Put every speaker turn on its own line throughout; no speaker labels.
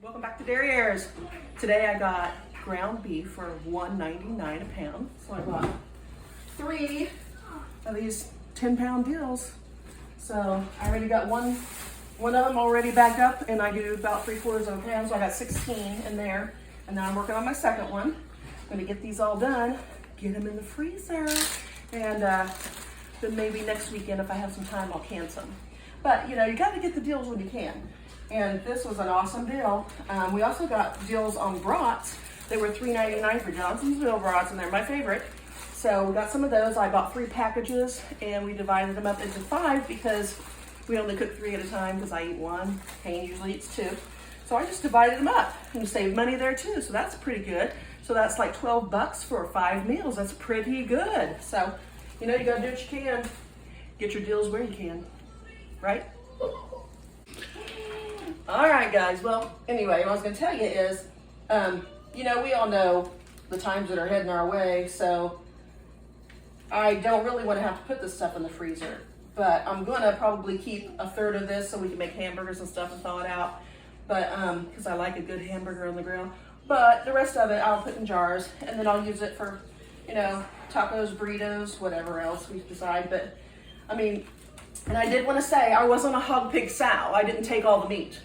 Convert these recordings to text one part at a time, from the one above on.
Welcome back to Derriere's. Today I got ground beef for $1.99 a pound. So I bought 3 of these 10-pound deals. So I already got one of them already bagged up, and I do about 3/4 of a pound, so I got 16 in there. And now I'm working on my second one. I'm gonna get these all done, get them in the freezer, and then maybe next weekend if I have some time I'll can some. But you know, you gotta get the deals when you can. And this was an awesome deal. We also got deals on brats. They were $3.99 for Johnsonville brats, and they're my favorite. So we got some of those. I bought 3 packages, and we divided them up into 5 because we only cook 3 at a time because I eat 1. Kane usually eats 2. So I just divided them up and saved money there too. So that's pretty good. So that's like $12 for 5 meals. That's pretty good. So, you know, you gotta do what you can. Get your deals where you can, right? All right, guys. Well, anyway, what I was going to tell you is, you know, we all know the times that are heading our way, so I don't really want to have to put this stuff in the freezer, but I'm going to probably keep 1/3 of this so we can make hamburgers and stuff and thaw it out, but because I like a good hamburger on the grill. But the rest of it I'll put in jars, and then I'll use it for, you know, tacos, burritos, whatever else we decide. But I mean, and I did want to say I wasn't a hog pig sow. I didn't take all the meat.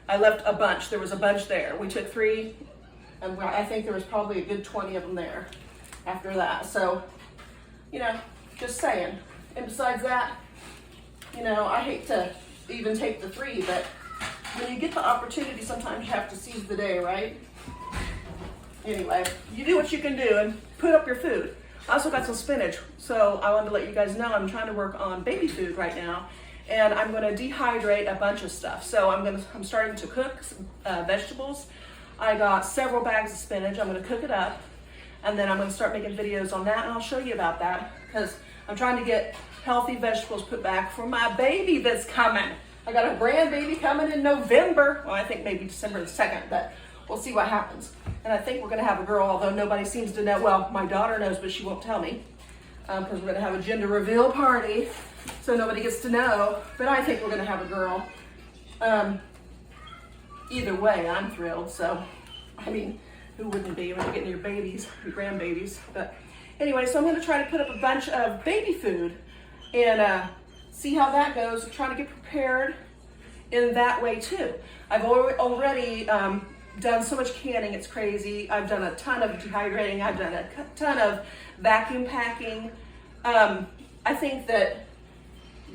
I left a bunch. There was a bunch there. We took 3, and I think there was probably a good 20 of them there after that. So, you know, just saying. And besides that, you know, I hate to even take the 3, but when you get the opportunity, sometimes you have to seize the day, right? Anyway, you do what you can do and put up your food. I also got some spinach, so I wanted to let you guys know I'm trying to work on baby food right now, and I'm going to dehydrate a bunch of stuff. So I'm starting to cook vegetables. I got several bags of spinach. I'm going to cook it up, and then I'm going to start making videos on that, and I'll show you about that because I'm trying to get healthy vegetables put back for my baby that's coming. I got a grandbaby coming in November. Well, I think maybe December the 2nd, but we'll see what happens. And I think we're going to have a girl, although nobody seems to know. Well, my daughter knows, but she won't tell me because we're going to have a gender reveal party, so nobody gets to know. But I think we're going to have a girl. Either way, I'm thrilled. So, I mean, who wouldn't be when you're getting your babies, your grandbabies? But anyway, so I'm going to try to put up a bunch of baby food and see how that goes. I'm trying to get prepared in that way too. I've already done so much canning, it's crazy. I've done a ton of dehydrating. I've done a ton of vacuum packing. I think that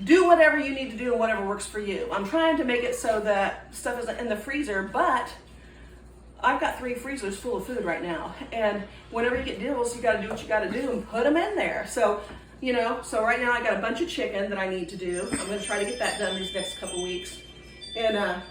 do whatever you need to do and whatever works for you. I'm trying to make it so that stuff isn't in the freezer, but I've got 3 freezers full of food right now. And whenever you get deals, you gotta do what you gotta do and put them in there. So, you know, so right now I got a bunch of chicken that I need to do. I'm gonna try to get that done these next couple weeks. And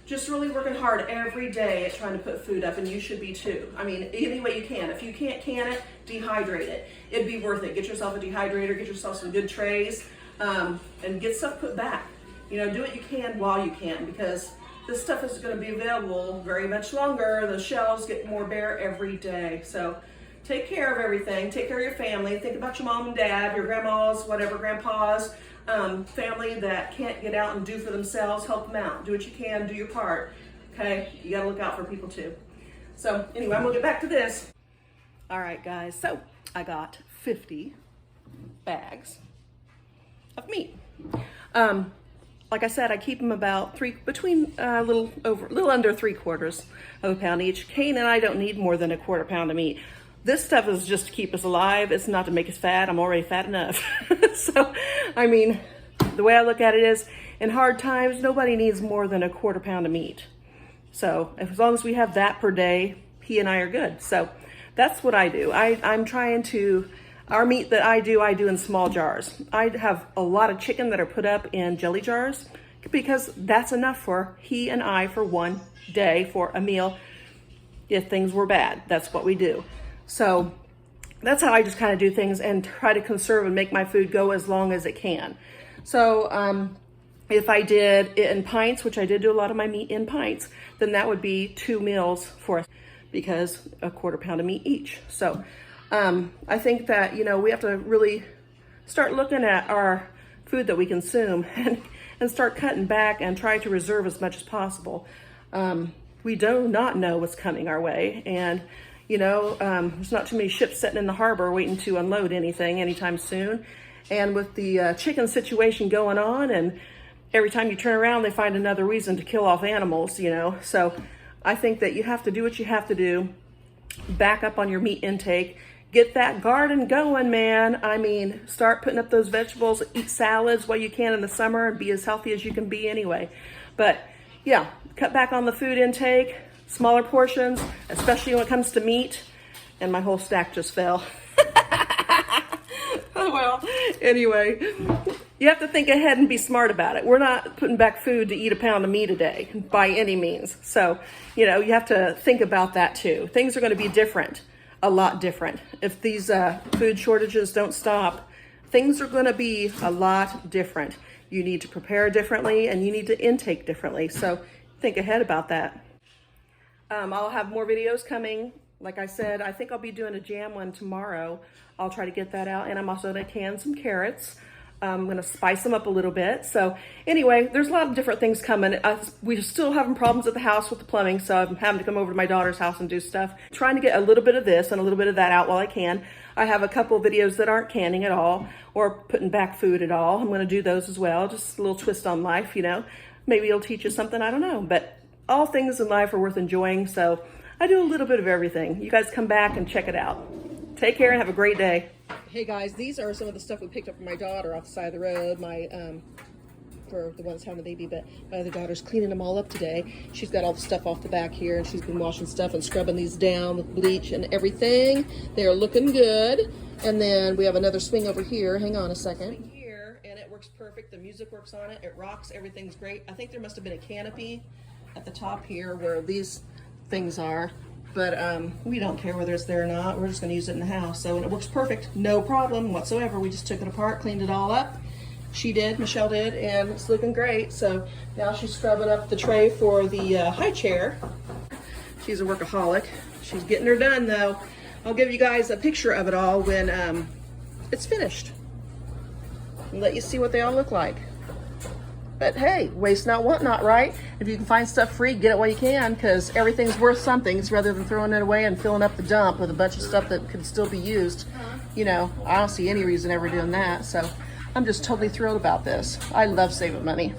just really working hard every day at trying to put food up, and you should be too. I mean, any way you can. If you can't can it, dehydrate it. It'd be worth it. Get yourself a dehydrator, get yourself some good trays, and get stuff put back. You know, do what you can while you can, because this stuff is going to be available very much longer. The shelves get more bare every day. So take care of everything. Take care of your family. Think about your mom and dad, your grandmas, whatever, grandpas. Family that can't get out and do for themselves, help them out. Do what you can, do your part. Okay, you gotta look out for people too. So anyway, I'm gonna get back to this. All right, guys, so I got 50 bags of meat. Like I said, I keep them about between a little under 3/4 of a pound each. Kane and I don't need more than a 1/4 pound of meat. This stuff is just to keep us alive. It's not to make us fat. I'm already fat enough. So, I mean, the way I look at it is, in hard times, nobody needs more than a 1/4 pound of meat. So, as long as we have that per day, he and I are good. So, that's what I do. I'm trying to, our meat that I do in small jars. I have a lot of chicken that are put up in jelly jars because that's enough for he and I for one day for a meal. If things were bad, that's what we do. So that's how I just kind of do things and try to conserve and make my food go as long as it can. So if I did it in pints, which I did do a lot of my meat in pints, then that would be 2 meals for us because a 1/4 pound of meat each. So I think that, you know, we have to really start looking at our food that we consume and start cutting back and try to reserve as much as possible. we do not know what's coming our way. And, you know, there's not too many ships sitting in the harbor waiting to unload anything anytime soon. And with the chicken situation going on, and every time you turn around, they find another reason to kill off animals, you know. So I think that you have to do what you have to do, back up on your meat intake, get that garden going, man. I mean, start putting up those vegetables, eat salads while you can in the summer, and be as healthy as you can be anyway. But yeah, cut back on the food intake, smaller portions, especially when it comes to meat. And my whole stack just fell. Oh, well, anyway, you have to think ahead and be smart about it. We're not putting back food to eat a pound of meat a day by any means. So, you know, you have to think about that too. Things are going to be different, a lot different. If these food shortages don't stop, things are going to be a lot different. You need to prepare differently, and you need to intake differently. So think ahead about that. I'll have more videos coming. Like I said, I think I'll be doing a jam one tomorrow. I'll try to get that out. And I'm also going to can some carrots. I'm going to spice them up a little bit. So anyway, there's a lot of different things coming. We're still having problems at the house with the plumbing, so I'm having to come over to my daughter's house and do stuff. Trying to get a little bit of this and a little bit of that out while I can. I have a couple of videos that aren't canning at all or putting back food at all. I'm going to do those as well. Just a little twist on life, you know. Maybe it'll teach you something, I don't know. But all things in life are worth enjoying, so I do a little bit of everything. You guys come back and check it out. Take care and have a great day. Hey guys, these are some of the stuff we picked up from my daughter off the side of the road. For the ones having a baby, but my other daughter's cleaning them all up today. She's got all the stuff off the back here, and she's been washing stuff and scrubbing these down with bleach and everything. They're looking good. And then we have another swing over here. Hang on a second. Here, and it works perfect. The music works on it. It rocks. Everything's great. I think there must have been a canopy at the top here where these things are. But we don't care whether it's there or not. We're just going to use it in the house. So, and it works perfect. No problem whatsoever. We just took it apart, cleaned it all up. She did, Michelle did, and it's looking great. So now she's scrubbing up the tray for the high chair. She's a workaholic. She's getting her done though. I'll give you guys a picture of it all when it's finished. And let you see what they all look like. But hey, waste not, want not, right? If you can find stuff free, get it while you can, because everything's worth something. It's rather than throwing it away and filling up the dump with a bunch of stuff that could still be used. You know, I don't see any reason ever doing that. So I'm just totally thrilled about this. I love saving money.